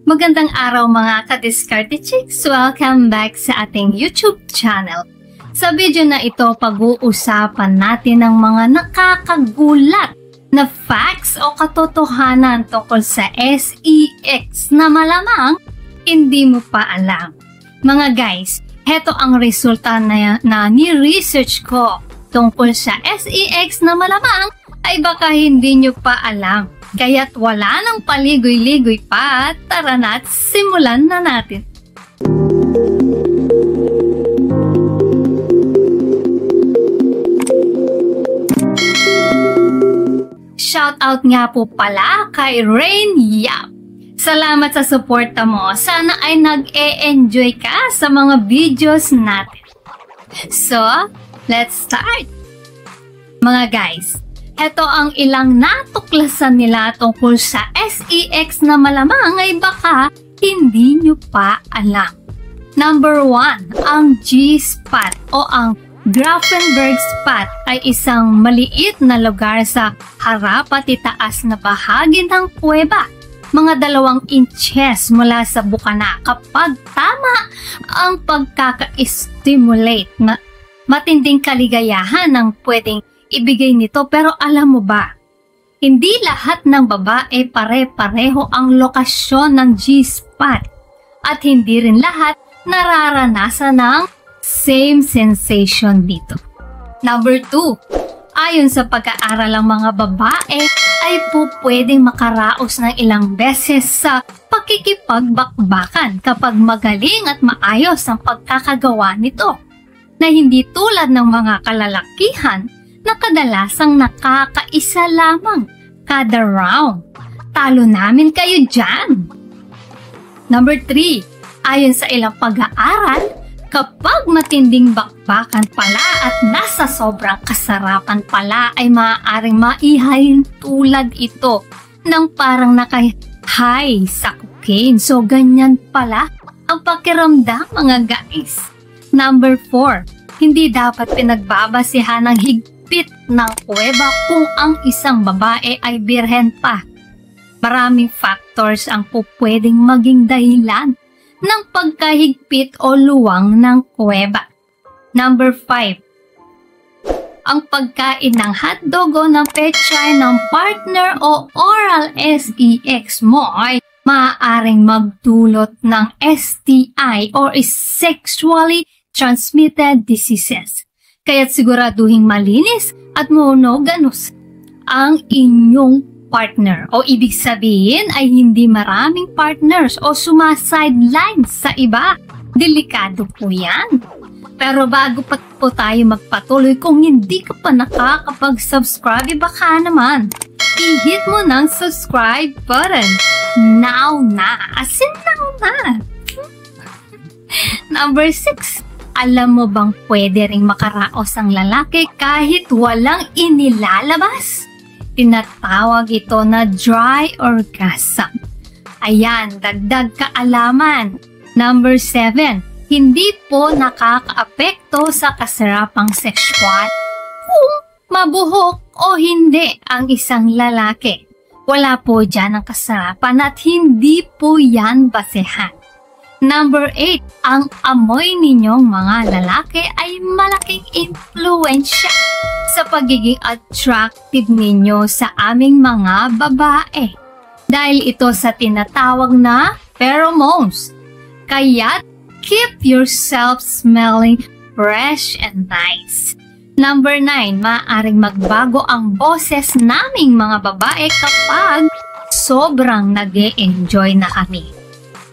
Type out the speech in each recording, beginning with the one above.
Magandang araw mga ka-Diskarte Chicks! Welcome back sa ating YouTube channel. Sa video na ito, pag-uusapan natin ang mga nakakagulat na facts o katotohanan tungkol sa SEX na malamang hindi mo pa alam. Mga guys, heto ang resulta na ni-research ko tungkol sa SEX na malamang ay baka hindi nyo pa alam. Kaya't wala nang paligoy-ligoy pa, tara na't simulan na natin. Shoutout nga po pala kay Rain Yap. Salamat sa suporta mo. Sana ay nag-e-enjoy ka sa mga videos natin. So, let's start! Mga guys, ito ang ilang natuklasan nila tungkol sa SEX na malamang ay baka hindi nyo pa alam. Number 1, ang G-spot o ang Grafenberg spot ay isang maliit na lugar sa harap at itaas na bahagi ng kuweba. Mga 2 inches mula sa bukana kapag tama ang pagkaka-stimulate. Matinding kaligayahan ang pwedeng ibigay nito, pero alam mo ba, hindi lahat ng babae pare-pareho ang lokasyon ng G-spot at hindi rin lahat nararanasan ng same sensation dito. Number 2, ayon sa pag-aaral, ang mga babae ay pwedeng makaraos ng ilang beses sa pakikipagbakbakan kapag magaling at maayos ang pagkakagawa nito, na hindi tulad ng mga kalalakihan na kadalasang nakakaisa lamang kada round. Talo namin kayo dyan! Number 3, ayon sa ilang pag-aaral, kapag matinding bakbakan pala at nasa sobrang kasarapan pala ay maaaring maihayin tulad ito ng parang naka-high sa cocaine. So ganyan pala ang pakiramdam mga guys. Number 4, hindi dapat pinagbabasihan ng higpit ng kuweba kung ang isang babae ay birhen pa. Maraming factors ang pwedeng maging dahilan ng pagkahigpit o luwang ng kuweba. Number 5, ang pagkain ng hotdog o ng pechay ng partner o oral SEX mo ay maaaring magdulot ng STI or sexually transmitted diseases. Kaya't siguraduhin malinis at monogamous ang inyong partner. O ibig sabihin ay hindi maraming partners o sumasidelines sa iba. Delikado po yan. Pero bago pa po tayo magpatuloy, kung hindi ka pa nakakapag-subscribe, baka naman i-hit mo ng subscribe button. Now na! As in now na! Number 6, alam mo bang pwede ring makaraos ang lalaki kahit walang inilalabas? Tinatawag ito na dry orgasm. Ayan, dagdag kaalaman. Number 7, hindi po nakakaapekto sa kasarapang sexual kung mabuhok o hindi ang isang lalaki. Wala po dyan ang kasarapan at hindi po yan basehan. Number 8, ang amoy ninyong mga lalaki ay malaking impluwensya sa pagiging attractive ninyo sa aming mga babae. Dahil ito sa tinatawag na pheromones. Kaya keep yourself smelling fresh and nice. Number 9, maaaring magbago ang boses naming mga babae kapag sobrang nag-e-enjoy na kami.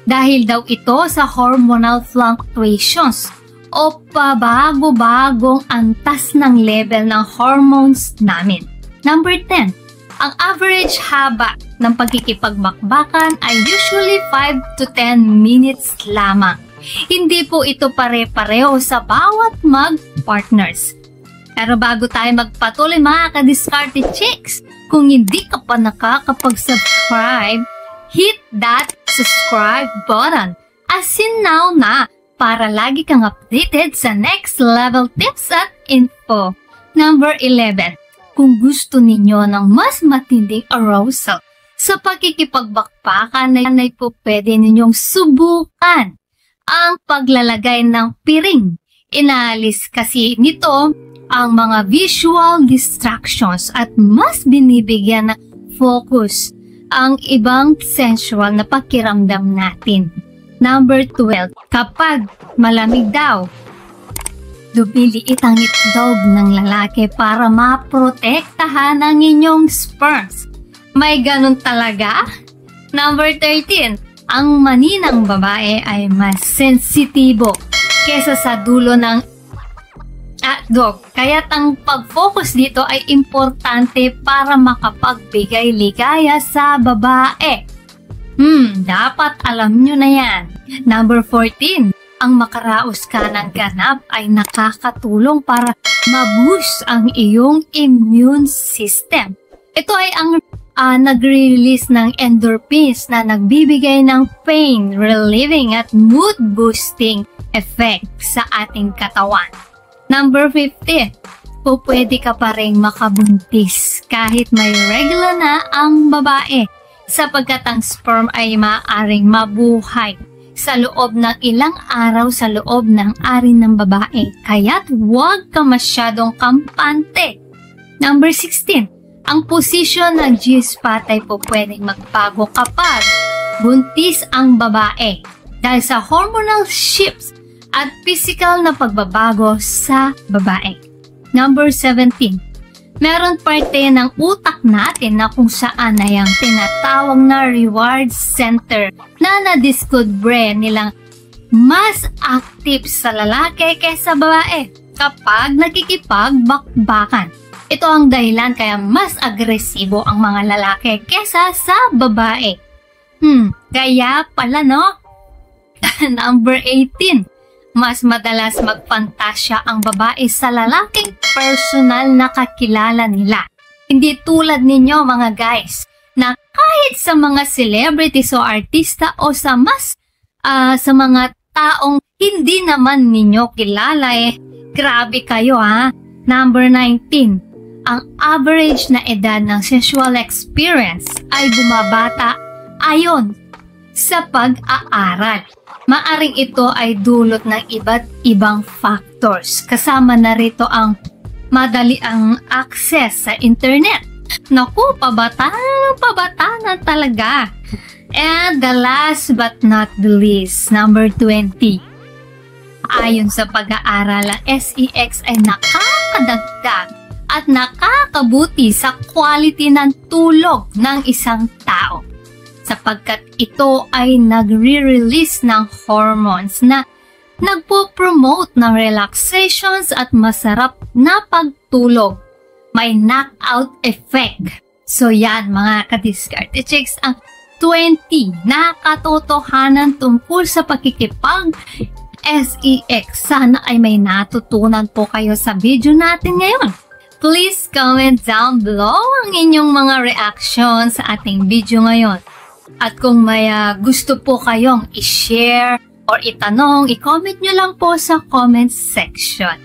Dahil daw ito sa hormonal fluctuations o pabago-bagong antas ng level ng hormones namin. Number 10, ang average haba ng pagkikipagbakbakan ay usually 5 to 10 minutes lamang. Hindi po ito pare-pareho sa bawat mag-partners. Pero bago tayo magpatuloy mga ka-Diskarte Chicks, kung hindi ka pa nakakapag-subscribe, hit that subscribe button as in now na para lagi kang updated sa next level tips at info. Number 11, kung gusto ninyo ng mas matinding arousal Sa pakikipagbakbakan ay po pwede ninyong subukan ang paglalagay ng piring. Inaalis kasi nito ang mga visual distractions at mas binibigyan ng focus ang ibang sensual na pakiramdam natin. Number 12, kapag malamig daw, lumiliit ang itlog ng lalaki para maprotektahan ang inyong sperms. May ganun talaga? Number 13, ang mani ng babae ay mas sensitibo kesa sa dulo ng dog. Kaya't ang pag-focus dito ay importante para makapagbigay ligaya sa babae. Dapat alam nyo na yan. Number 14, ang makaraos ka ng ganap ay nakakatulong para ma-boost ang iyong immune system. Ito ay ang nagre-release ng endorphins na nagbibigay ng pain relieving at mood boosting effect sa ating katawan. Number 15, pwede ka pa rin makabuntis kahit may regla na ang babae sapagkat ang sperm ay maaaring mabuhay sa loob ng ilang araw sa loob ng ari ng babae. Kaya't huwag ka masyadong kampante. Number 16, ang posisyon ng G-spot ay pwedeng magbago kapag buntis ang babae dahil sa hormonal shifts at physical na pagbabago sa babae. Number 17, meron parte ng utak natin na kung saan ay ang tinatawag na reward center na nadiscover nilang mas active sa lalaki kaysa babae kapag nakikipagbakbakan. Ito ang dahilan kaya mas agresibo ang mga lalaki kaysa sa babae. Kaya pala no? Number 18, mas madalas magfantasya ang babae sa lalaking personal na kakilala nila. Hindi tulad ninyo mga guys, na kahit sa mga celebrities o artista o sa mga taong hindi naman ninyo kilala grabe kayo ha. Number 19, ang average na edad ng sexual experience ay bumabata ayon sa pag-aaral. Maaring ito ay dulot ng iba't ibang factors. Kasama na rito ang madali ang access sa internet. Naku, pabata na talaga. And the last but not the least, number 20. Ayon sa pag-aaral, ang SEX ay nakakadagdag at nakakabuti sa quality ng tulog ng isang tao. Sapagkat ito ay nagre-release ng hormones na nagpo-promote ng relaxations at masarap na pagtulog. May knockout effect. So yan mga ka-diskarte chicks, ang 20 na katotohanan tungkol sa pakikipag-SEX. Sana ay may natutunan po kayo sa video natin ngayon. Please comment down below ang inyong mga reactions sa ating video ngayon. At kung may gusto po kayong i-share or itanong, i-comment nyo lang po sa comment section.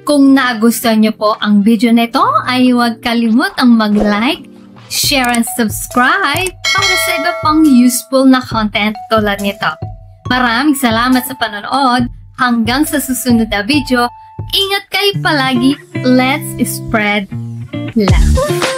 Kung nagustuhan nyo po ang video nito, ay huwag kalimutang mag-like, share and subscribe para sa iba pang useful na content tulad nito. Maraming salamat sa panonood. Hanggang sa susunod na video, ingat kayo palagi. Let's spread love.